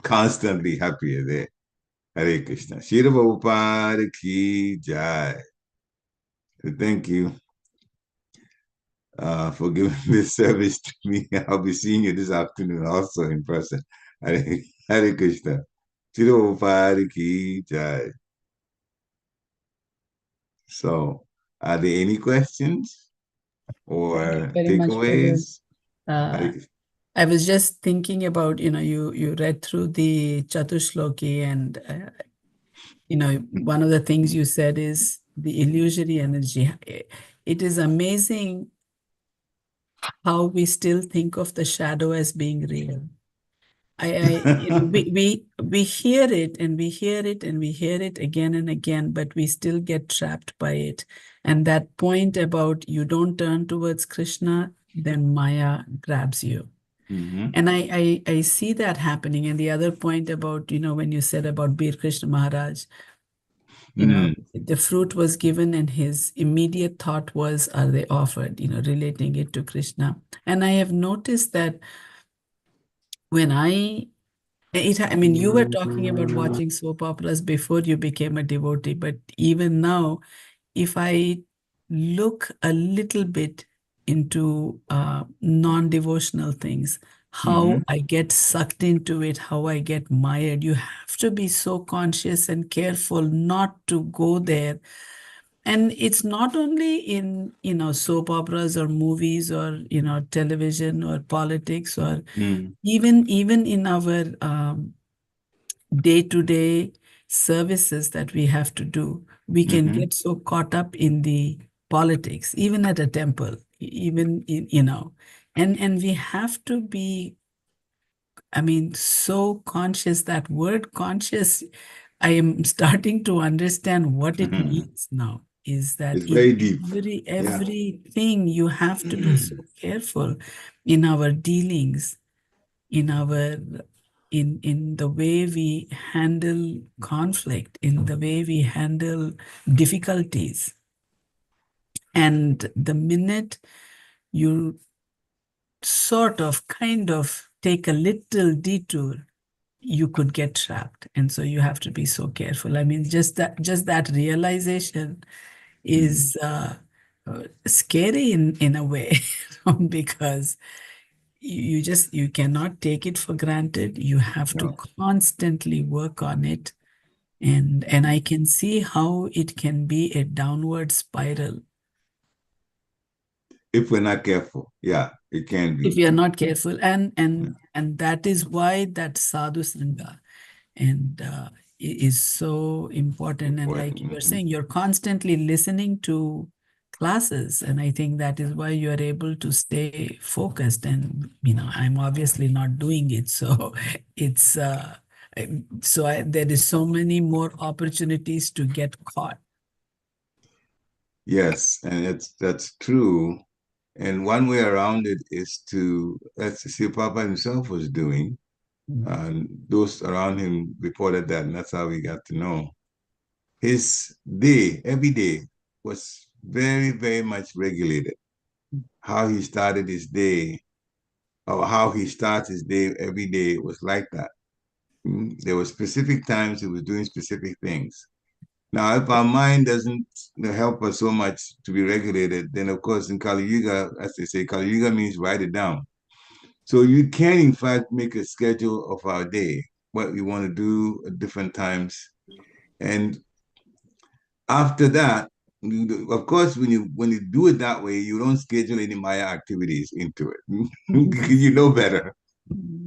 constantly happier there. Hare Krishna. Shira Prabhupada ki jai. Thank you for giving this service to me. I'll be seeing you this afternoon also in person. Hare Krishna. Shira Prabhupada ki jai. So, are there any questions or Very much, takeaways? I was just thinking about, you read through the Chatushloki, and, one of the things you said is the illusory energy. It is amazing how we still think of the shadow as being real. We hear it and we hear it and we hear it again and again, but we still get trapped by it. And that point about you don't turn towards Krishna, then Maya grabs you. And I see that happening. And the other point about, when you said about Bir Krishna Maharaj, the fruit was given and his immediate thought was, are they offered, relating it to Krishna. And I have noticed that when you were talking about watching soap operas before you became a devotee, but even now, if I look a little bit into non-devotional things, how I get sucked into it, how I get mired. You have to be so conscious and careful not to go there. And it's not only in, soap operas or movies or, television or politics or even in our day-to-day services that we have to do. We can get so caught up in the politics, even at a temple, even in, and we have to be, I mean, so conscious. That word conscious, I am starting to understand what it means now. Is that It's in very deep. Yeah. everything you have to be so careful in our dealings, in our in the way we handle conflict, in the way we handle difficulties. And the minute you sort of kind of take a little detour, you could get trapped. And so you have to be so careful. I mean, just that realization is scary in a way, because you cannot take it for granted. You have to No. constantly work on it. And I can see how it can be a downward spiral If we're not careful, yeah, it can if be. we are not careful. And Yeah. and and that is why that sadhu sangha and is so important. And like you were Important. saying, you're constantly listening to classes, and I think that is why you are able to stay focused. And I'm obviously not doing it, so it's there is so many more opportunities to get caught. Yes, and that's true. And one way around it is to, as see Papa himself was doing, and those around him reported that, and that's how we got to know. His day, every day, was very, very much regulated. How he started his day, or how he starts his day every day was like that. There were specific times he was doing specific things. Now, if our mind doesn't help us so much to be regulated, then of course in Kali Yuga, as they say, Kali Yuga means write it down. So you can in fact make a schedule of our day, what we want to do at different times. And after that, of course, when you do it that way, you don't schedule any Maya activities into it. You know better.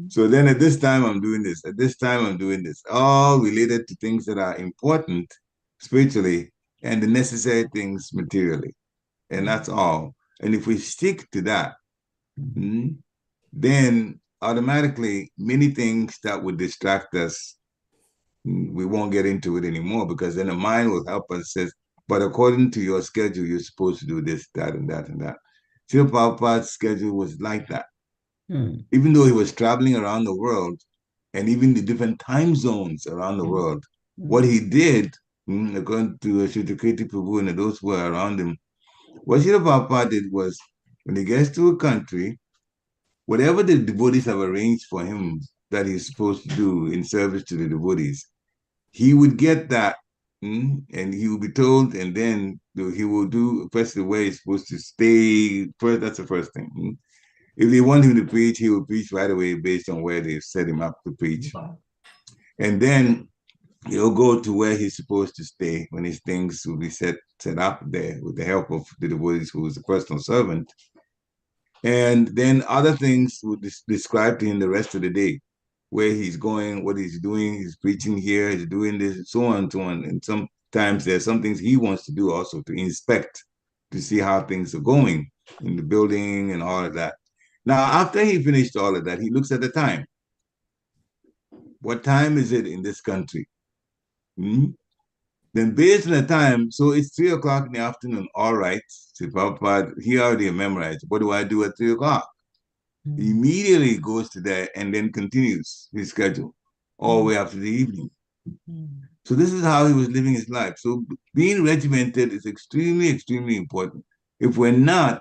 So then at this time I'm doing this, at this time I'm doing this, all related to things that are important spiritually and the necessary things materially. And that's all. And if we stick to that, then automatically many things that would distract us, we won't get into it anymore, because then the mind will help us, says, but according to your schedule, you're supposed to do this, that, and that, and that. Srila Prabhupada's schedule was like that. Even though he was traveling around the world and even the different time zones around the world, what he did, according to Shutakirti Prabhu and those who were around him, what Srila Prabhupada did was, when he gets to a country, whatever the devotees have arranged for him that he's supposed to do in service to the devotees, he would get that, and he would be told, and then he will do first the way he's supposed to stay. First, that's the first thing. If they want him to preach, he will preach right away based on where they've set him up to preach. And then he'll go to where he's supposed to stay when his things will be set up there with the help of the devotees who is a personal servant. And then other things will describe to him the rest of the day, where he's going, what he's doing, he's preaching here, he's doing this, so on and so on. And sometimes there's some things he wants to do also, to inspect, to see how things are going in the building and all of that. Now, after he finished all of that, he looks at the time. What time is it in this country? Then based on the time, so it's 3 o'clock in the afternoon. All right. So Prabhupada, he already memorized. What do I do at 3 o'clock? He immediately goes to that and then continues his schedule all the way up to the evening. So this is how he was living his life. So being regimented is extremely, extremely important. If we're not,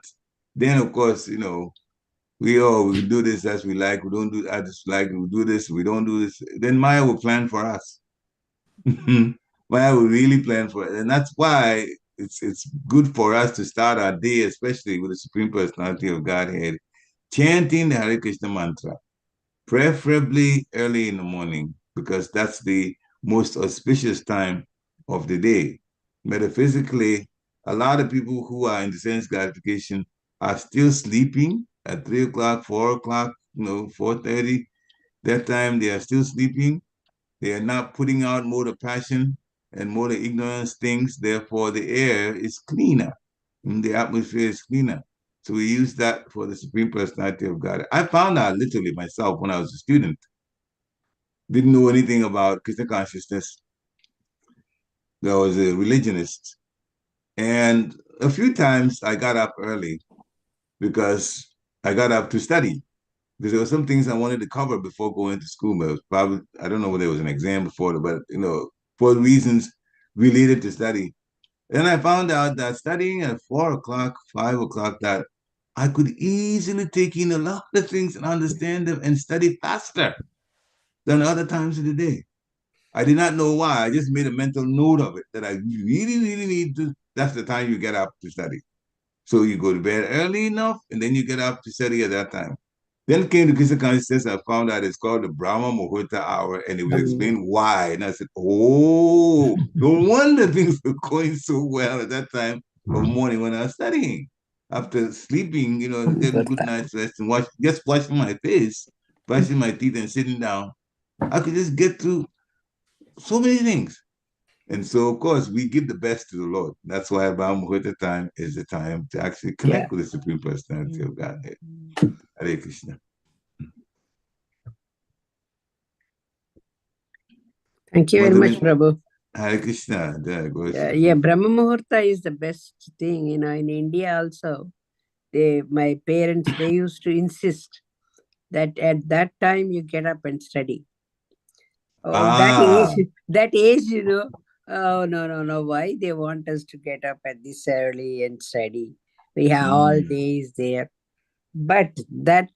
then of course, we do this as we like, we don't do as we like, we do this, we don't do this. Then Maya will plan for us. Maya will really plan for it. And that's why it's good for us to start our day, especially with the Supreme Personality of Godhead, chanting the Hare Krishna mantra. preferably early in the morning, because that's the most auspicious time of the day. Metaphysically, a lot of people who are in the sense gratification are still sleeping at 3 o'clock, 4 o'clock, 4:30. That time they are still sleeping. They are not putting out more of passion and more of ignorance things. Therefore, the air is cleaner and the atmosphere is cleaner. So we use that for the Supreme Personality of God. I found out literally myself when I was a student. Didn't know anything about Krishna consciousness. I was a religionist. And a few times I got up early because I got up to study. Because there were some things I wanted to cover before going to school. But it was probably, I don't know whether it was an exam before, but for reasons related to study. Then I found out that studying at 4 o'clock, 5 o'clock, that I could easily take in a lot of things and understand them and study faster than other times of the day. I did not know why. I just made a mental note of it that I really, really need to. That's the time you get up to study. So you go to bed early enough, and then you get up to study at that time. Then came to Krishna consciousness. I found out it's called the Brahma Muhurta hour, and it was explained why. And I said, "Oh, no wonder things were going so well at that time of morning when I was studying. After sleeping, getting good night's rest and just washing my face, brushing my teeth, and sitting down, I could just get through so many things." And so, of course, we give the best to the Lord. That's why Brahma Muhurta time is the time to actually connect with the Supreme Personality of Godhead. Hare Krishna. Thank you very much, Prabhu. Hare Krishna. Yeah, Brahma Muhurta is the best thing. In India also, my parents, they used to insist that at that time you get up and study. Oh, that age, oh, no. Why they want us to get up at this early and study? We have all days there. But that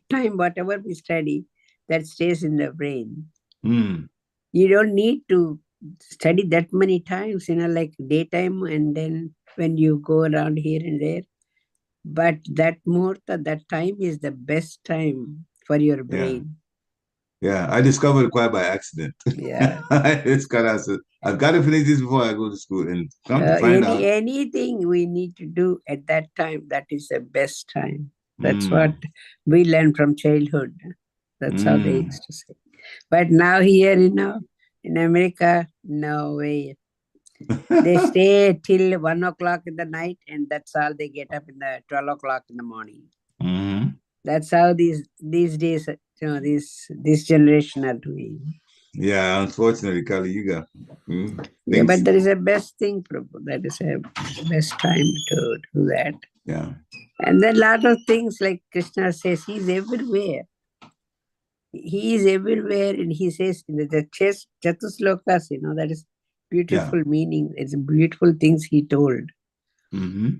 time, whatever we study, that stays in the brain. You don't need to study that many times, like daytime and then when you go around here and there. But that muhurta, that time is the best time for your brain. Yeah, I discovered it quite by accident. Yeah. I've got to finish this before I go to school, and come to find out. Anything we need to do at that time, that is the best time. That's what we learned from childhood. That's how they used to say. But now here, in America, no way. They stay till 1 o'clock in the night, and that's all they get up in the 12 o'clock in the morning. That's how these days, this generation are doing. Yeah, unfortunately, Kali Yuga. Yeah, but that is the best thing, Prabhu. That is a best time to do that. Yeah. And then a lot of things like Krishna says, he's everywhere. He is everywhere, and he says in the Chatuslokas, that is beautiful meaning. It's beautiful things he told.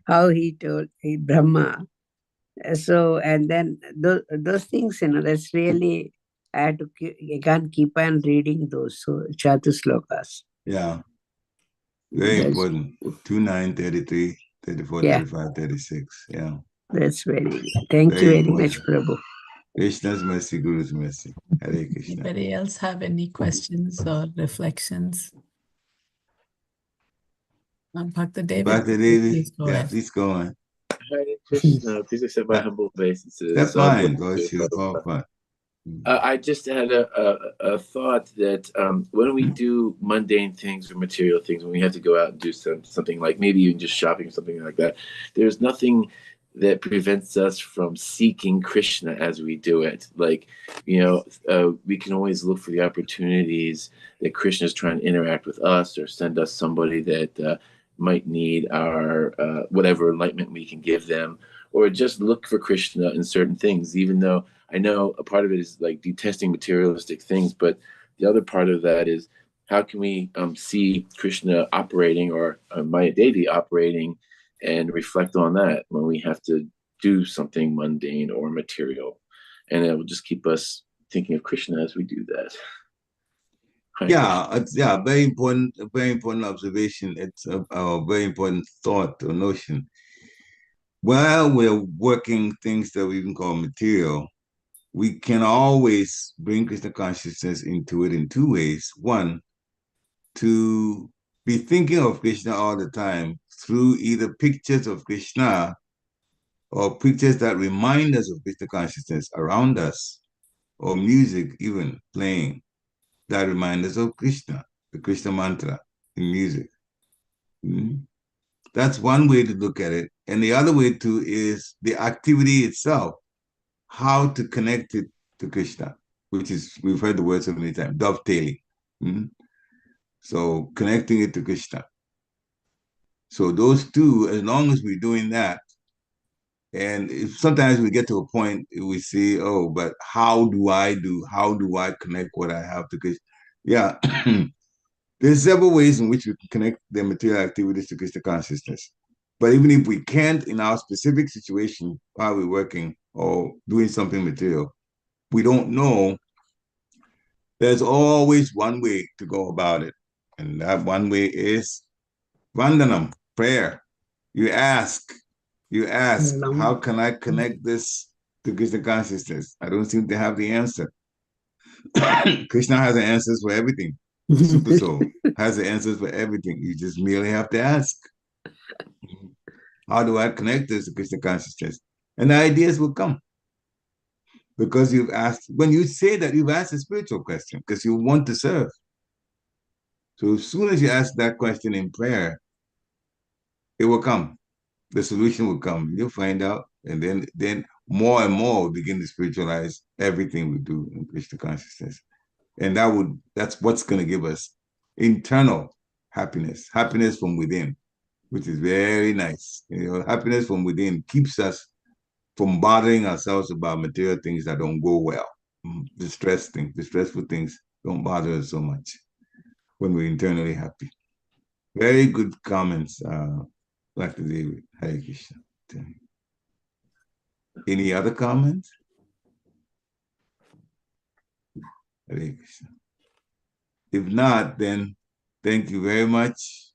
How he told Brahma. So, and then those things, that's really, I can't keep on reading those Chatuslokas. Yeah. Very important. 2, 9, 33, 34, 35, 36. Yeah. That's very good. Thank you very much, Prabhu. Krishna's mercy, Guru's mercy. Hare Krishna. Anybody else have any questions or reflections? Bhakta David, please go ahead. Please go on. Hare Krishna. Please accept my humble obeisances. That's fine. Fine. I just had a thought that when we do mundane things or material things, when we have to go out and do something like maybe even just shopping or something like that, there's nothing that prevents us from seeking Krishna as we do it. Like, we can always look for the opportunities that Krishna is trying to interact with us or send us somebody that might need our whatever enlightenment we can give them, or just look for Krishna in certain things, even though I know a part of it is like detesting materialistic things, but the other part of that is how can we see Krishna operating or Maya Devi operating and reflect on that when we have to do something mundane or material. And it will just keep us thinking of Krishna as we do that. Very important observation. It's a very important thought or notion. While we're working things that we can call material, we can always bring Krishna consciousness into it in two ways. One, to be thinking of Krishna all the time through either pictures of Krishna or pictures that remind us of Krishna consciousness around us, or music even playing that remind us of Krishna, the Krishna mantra in music. That's one way to look at it. And the other way too is the activity itself, how to connect it to Krishna, which is, we've heard the word so many times, dovetailing. So connecting it to Krishna. So those two, as long as we're doing that, and if sometimes we get to a point we see, oh, but how do I connect what I have to Krishna? Yeah. There's several ways in which we can connect the material activities to Krishna consciousness. But even if we can't in our specific situation while we're working or doing something material, we don't know, there's always one way to go about it. And that one way is Vandanam, prayer. You ask, how can I connect this to Krishna consciousness? I don't seem to have the answer. Krishna has the answers for everything. The Super Soul has the answers for everything. You just merely have to ask. How do I connect this to Krishna consciousness? And the ideas will come. Because you've asked, when you say that, you've asked a spiritual question, because you want to serve. So as soon as you ask that question in prayer, it will come. The solution will come. You'll find out. And then more and more we begin to spiritualize everything we do in Krishna consciousness. And that's what's going to give us internal happiness from within, which is very nice. Happiness from within keeps us from bothering ourselves about material things that don't go well. The stressful things don't bother us so much when we're internally happy. Very good comments, Dr. David. Hare Krishna. Any other comments? Hare Krishna. If not, then thank you very much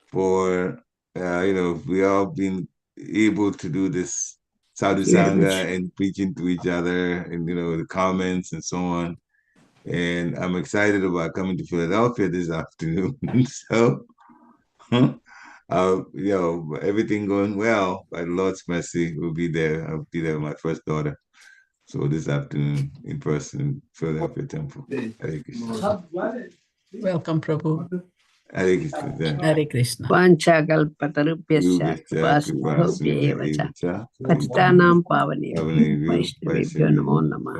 for, we all been able to do this sadhu sangha and preaching to each other and, the comments and so on. And I'm excited about coming to Philadelphia this afternoon. So, everything going well, by the Lord's mercy, we'll be there. I'll be there with my first daughter. So this afternoon in person in Philadelphia Temple. Hare Krishna. Welcome, Prabhu. Hare Krishna. Hare Krishna. Panchakalpatarubhyasya kripasindhubhya cha patitanam pavanebhyo vaishnavebhyo namo namah.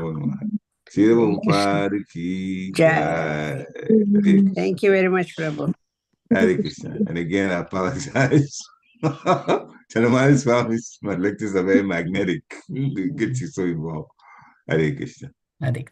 Shri Prabhupada ki jai. Thank you very much, Prabhu. Hare Krishna. And again, I apologize. Chanamali Swami's, my lectures are very magnetic. It gets you so involved. Hare Krishna. Hare